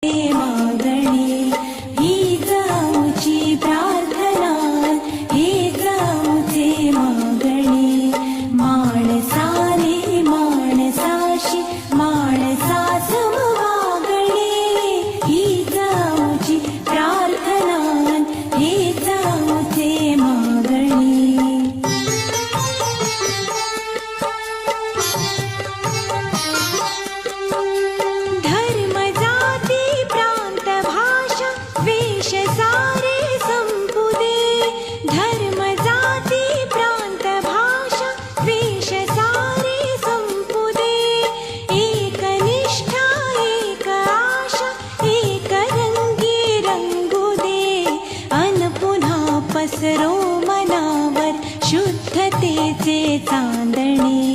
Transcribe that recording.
मागणी हीच आमची प्रार्थना, हीच आमचे मागणी. माणसाने माणसाशी माणसास वागणे, हीच आमची प्रार्थना, हीच आमचे मागणी. पसरो मनावर शुद्धतेचे चांदणे.